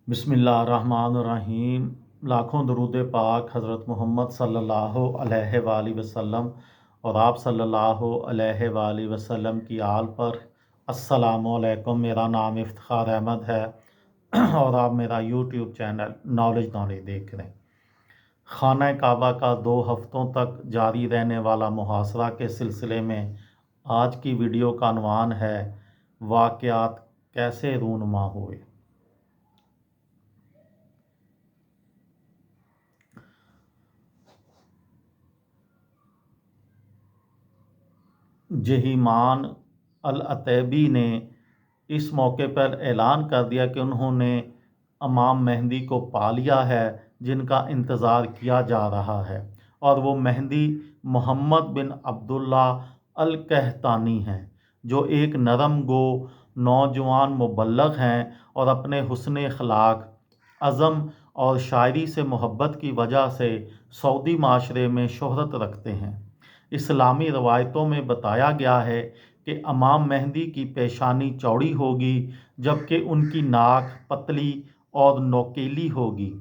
बिस्मिल्लाहिर्रहमानिर्रहीम। लाखों दरूद पाक हज़रत मोहम्मद सल्लल्लाहु अलैहि वसल्लम और आप सल्लल्लाहु अलैहि वसल्लम की आल पर। अस्सलामु अलैकुम। मेरा नाम इफ्तिखार अहमद है और आप मेरा यूट्यूब चैनल नॉलेज देख रहे हैं। खाना काबा का 2 हफ्तों तक जारी रहने वाला मुहासरा के सिलसिले में आज की वीडियो का अनवान है, वाक़यात कैसे रूनुमा हुए। जहीमान अल अतैबी ने इस मौके पर ऐलान कर दिया कि उन्होंने इमाम मेहदी को पा लिया है जिनका इंतज़ार किया जा रहा है, और वो मेहदी मोहम्मद बिन अब्दुल्ला अल कहतानी हैं, जो एक नरम गो नौजवान मुबल्लग हैं और अपने हुस्न अखलाक, अज़म और शायरी से मोहब्बत की वजह से सऊदी माशरे में शोहरत रखते हैं। इस्लामी रवायतों में बताया गया है कि इमाम मेहदी की पेशानी चौड़ी होगी, जबकि उनकी नाक पतली और नोकीली होगी।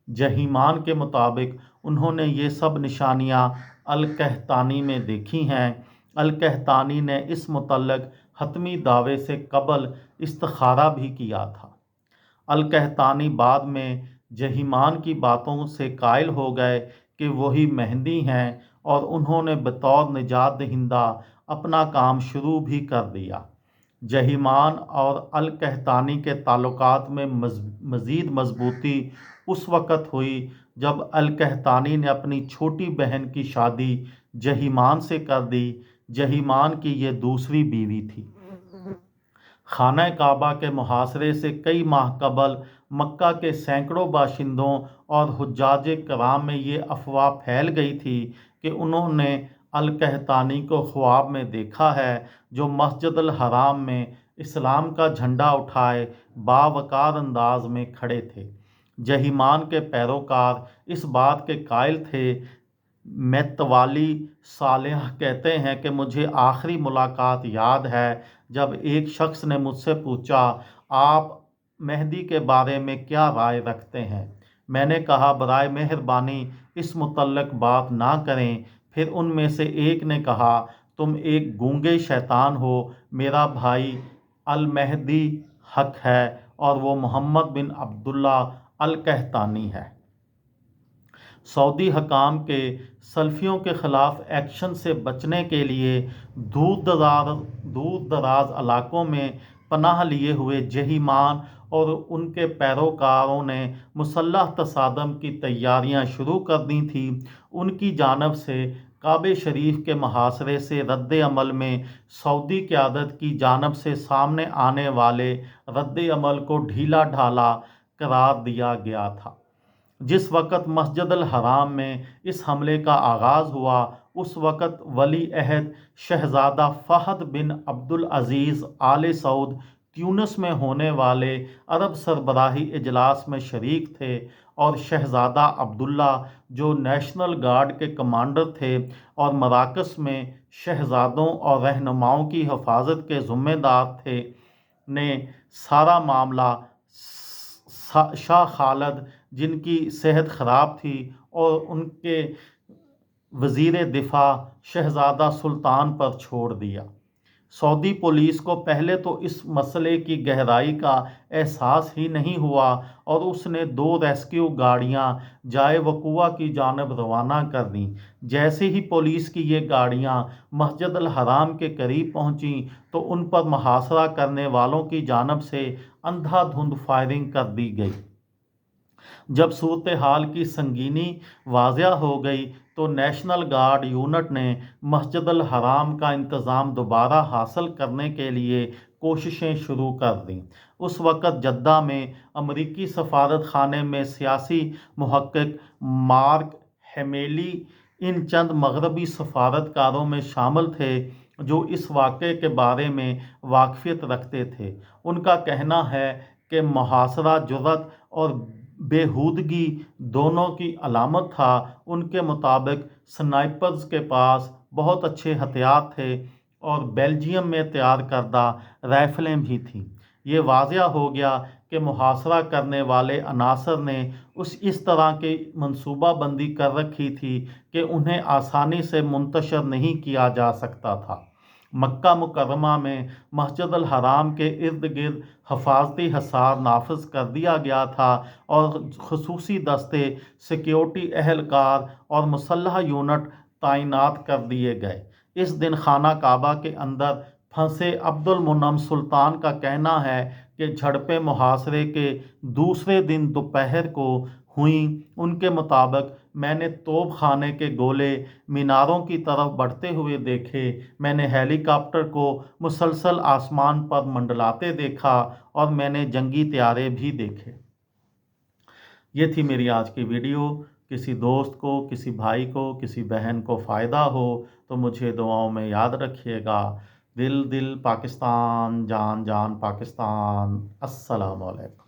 जहीमान के मुताबिक उन्होंने ये सब निशानियां अल कहतानी में देखी हैं। अल कहतानी ने इस मुतल्लक हतमी दावे से कबल इस्तिखारा भी किया था। अल कहतानी बाद में जहीमान की बातों से कायल हो गए कि वही मेहदी हैं, और उन्होंने बतौर निजात दहिंदा अपना काम शुरू भी कर दिया। जहीमान और अल कहतानी के ताल्लुकात में मज़ीद मजबूती उस वक़्त हुई जब अल कहतानी ने अपनी छोटी बहन की शादी जहीमान से कर दी। जहीमान की ये दूसरी बीवी थी। खाना काबा के मुहासरे से कई माह कबल मक्का के सैकड़ों बाशिंदों और हुज्जाज कराम में ये अफवाह फैल गई थी कि उन्होंने अल कहतानी को ख्वाब में देखा है, जो मस्जिद अल हराम में इस्लाम का झंडा उठाए बावकार अंदाज में खड़े थे। जहीमान के पैरोकार इस बात के कायल थे। मेतवाली सालेह कहते हैं कि मुझे आखिरी मुलाकात याद है जब एक शख्स ने मुझसे पूछा, आप मेहदी के बारे में क्या राय रखते हैं। मैंने कहा, बराए मेहरबानी इस मुतल्लक बात ना करें। फिर उनमें से एक ने कहा, तुम एक गूंगे शैतान हो। मेरा भाई अल मेहदी हक है और वो मोहम्मद बिन अब्दुल्ला अल कहतानी है। सऊदी हकाम के सल्फियों के ख़िलाफ़ एक्शन से बचने के लिए दूर दराज इलाकों में पनाह लिए हुए जहीमान और उनके पैरोकारों ने मुसल्लह तसादम की तैयारियां शुरू कर दी थी। उनकी जानब से काबे शरीफ के मुहासरे से रद्द अमल में सऊदी क़यादत की जानब से सामने आने वाले रद्द अमल को ढीला ढाला करार दिया गया था। जिस वक़्त मस्जिद अल हराम में इस हमले का आगाज़ हुआ, उस वक़्त वली अहद शहज़ादा फ़हद बिन अब्दुल अज़ीज़ आले सऊद ट्यूनिस में होने वाले अरब सरबराही इजलास में शरीक थे, और शहज़ादा अब्दुल्ला जो नेशनल गार्ड के कमांडर थे और मराकस में शहज़ादों और रहनुमाओं की हिफाजत के ज़िम्मेदार थे, ने सारा मामला शाह खालिद, जिनकी सेहत ख़राब थी, और उनके वज़ीर दिफा शहज़ादा सुल्तान पर छोड़ दिया। सऊदी पुलिस को पहले तो इस मसले की गहराई का एहसास ही नहीं हुआ, और उसने 2 रेस्क्यू गाड़ियां जाए वक़ूआ की जानब रवाना कर दी। जैसे ही पुलिस की ये गाड़ियां मस्जिद अल हराम के करीब पहुंची तो उन पर मुहासरा करने वालों की जानब से अंधाधुंध फायरिंग कर दी गई। जब सूरत हाल की संगीनी वाज़िया हो गई तो नेशनल गार्ड यूनिट ने मस्जिद अल हराम का इंतज़ाम दोबारा हासिल करने के लिए कोशिशें शुरू कर दी। उस वक़्त जद्दा में अमरीकी सफारत खाने में सियासी मुहक्किक मार्क हेमेली इन चंद मगरबी सफारतकारों में शामिल थे जो इस वाक़े के बारे में वाकफ़ियत रखते थे। उनका कहना है कि मुहासरा जुर्रत और बेहूदगी दोनों की अलामत था। उनके मुताबिक स्नाइपर्स के पास बहुत अच्छे हथियार थे और बेल्जियम में तैयार करदा राइफलें भी थीं। یہ واضح ہو گیا کہ محاصرہ کرنے والے عناصر نے اس طرح کی منصوبہ بندی کر رکھی تھی کہ انہیں آسانی سے منتشر نہیں کیا جا سکتا تھا۔ مکہ مکرمہ میں مسجد الحرام کے ارد گرد حفاظتی حصار نافذ کر دیا گیا تھا اور خصوصی دستے، سیکیورٹی اہلکار اور مسلح یونٹ تعینات کر دیے گئے۔ اس دن خانہ کعبہ کے اندر پھنسے عبد المنعم سلطان کا کہنا ہے کہ جھڑپیں محاصرے کے دوسرے دن دوپہر کو ہوئیں۔ ان کے مطابق میں نے توپ خانے کے گولے میناروں کی طرف بڑھتے ہوئے دیکھے، میں نے ہیلی کاپٹر کو مسلسل آسمان پر منڈلاتے دیکھا اور میں نے جنگی طیارے بھی دیکھے۔ یہ تھی میری آج کی ویڈیو۔ کسی دوست کو، کسی بھائی کو، کسی بہن کو فائدہ ہو تو مجھے دعاؤں میں یاد رکھیے گا۔ دل دل پاکستان، جان جان پاکستان۔ السلام علیکم۔